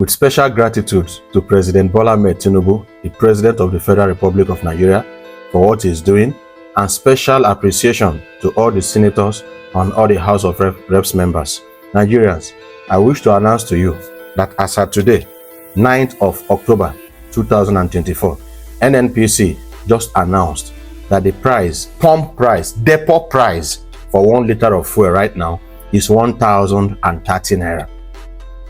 With special gratitude to President Bola Ahmed Tinubu, the President of the Federal Republic of Nigeria, for what he is doing, and special appreciation to all the senators and all the House of Reps members. Nigerians, I wish to announce to you that as of today, 9th of October 2024, NNPC just announced that the price, pump price, depot price for 1 liter of fuel right now is 1,030 naira.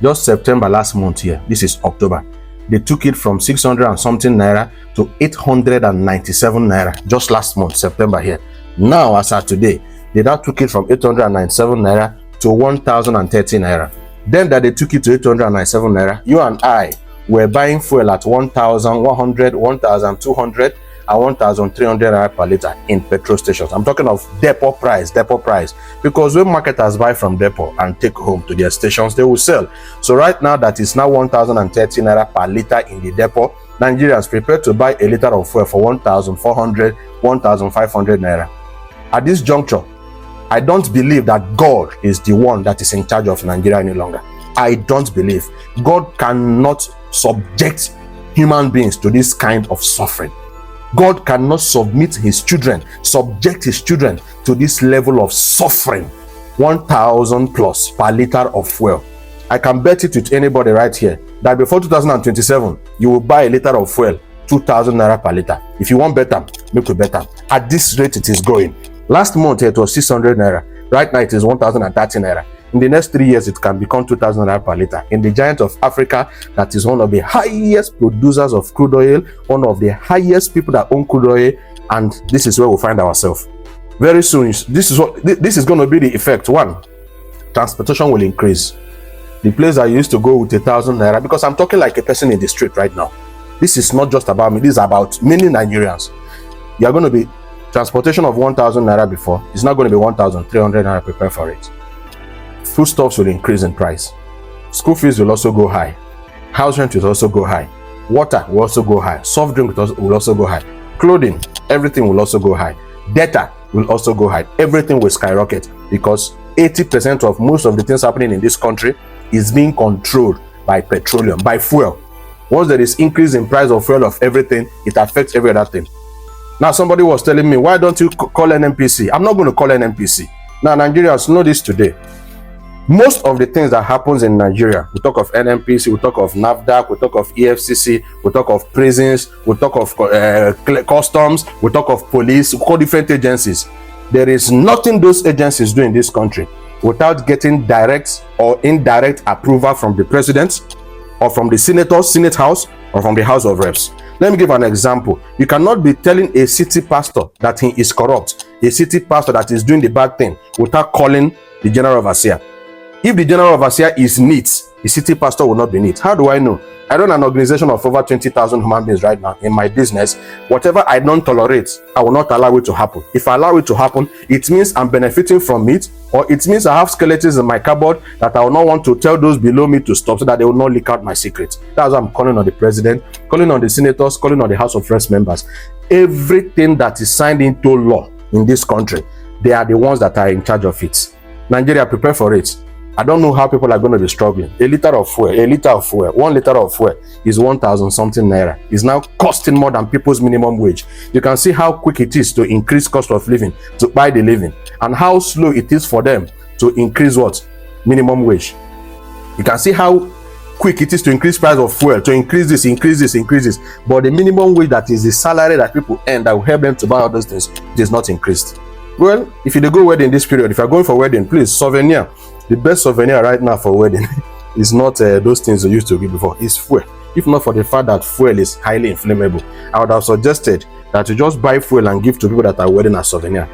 Just September last month here, this is October, they took it from 600 and something naira to 897 naira just last month, September here. Now, as of today, they now took it from 897 naira to 1,030 naira. Then that they took it to 897 naira, you and I were buying fuel at 1,100, 1,200 and 1,300 naira per liter in petrol stations. I'm talking of depot price, because when marketers buy from depot and take home to their stations, they will sell. So right now that is now 1,030 naira per liter in the depot. Nigerians, prepare to buy a liter of fuel for 1,400, 1,500 naira. At this juncture, I don't believe that God is the one that is in charge of Nigeria any longer. I don't believe. God cannot subject human beings to this kind of suffering. God cannot subject his children to this level of suffering. 1,000 plus per liter of fuel. I can bet it with anybody right here that before 2027, you will buy a liter of fuel 2,000 naira per liter. If you want better, make it better. At this rate it is going. Last month it was 600 naira. Right now it is 1,030 naira. In the next 3 years, it can become 2,000 naira per liter. In the giant of Africa, that is one of the highest producers of crude oil, one of the highest people that own crude oil, and this is where we find ourselves. Very soon, this is going to be the effect. One, transportation will increase. The place I used to go with 1,000 naira, because I'm talking like a person in the street right now. This is not just about me, this is about many Nigerians. You are going to be transportation of 1,000 naira before, it's not going to be 1,300 naira. Prepare for it. Foodstuffs will increase in price. School fees will also go high. House rent will also go high. Water will also go high. Soft drink will also go high. Clothing, everything will also go high. Data will also go high. Everything will skyrocket because 80% of most of the things happening in this country is being controlled by petroleum, by fuel. Once there is increase in price of fuel, of everything, it affects every other thing. Now, somebody was telling me, why don't you call NNPC? I'm not going to call NNPC. Now, Nigerians know this today. Most of the things that happens in Nigeria, we talk of NNPC, we talk of NAFDAC, we talk of EFCC, we talk of prisons, we talk of customs, we talk of police, we call different agencies. There is nothing those agencies do in this country without getting direct or indirect approval from the president or from the senators, Senate House, or from the House of Reps. Let me give an example. You cannot be telling a city pastor that he is corrupt, a city pastor that is doing the bad thing, without calling the general overseer. If the general overseer is neat, the city pastor will not be neat. How do I know? I run an organization of over 20,000 human beings right now in my business. Whatever I don't tolerate, I will not allow it to happen. If I allow it to happen, it means I'm benefiting from it, or it means I have skeletons in my cupboard that I will not want to tell those below me to stop so that they will not leak out my secrets. That's why I'm calling on the president, calling on the senators, calling on the House of Reps members. Everything that is signed into law in this country, they are the ones that are in charge of it. Nigeria, prepare for it. I don't know how people are going to be struggling. A liter of fuel, 1 liter of fuel is 1,000 something naira. It's now costing more than people's minimum wage. You can see how quick it is to increase cost of living, to buy the living, and how slow it is for them to increase what? Minimum wage. You can see how quick it is to increase price of fuel, to increase this. But the minimum wage, that is the salary that people earn that will help them to buy all those things, it is not increased. Well, if you go wedding this period, if you're going for wedding, please, souvenir. The best souvenir right now for wedding is not those things they used to give before. It's fuel. If not for the fact that fuel is highly inflammable, I would have suggested that you just buy fuel and give to people that are wedding as souvenir.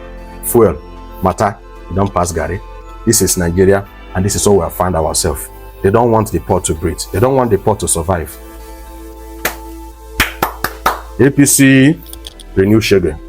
Fuel matter. You don't pass Gary. This is Nigeria, and this is how we have found ourselves. They don't want the poor to breathe. They don't want the poor to survive. APC, renew Shege.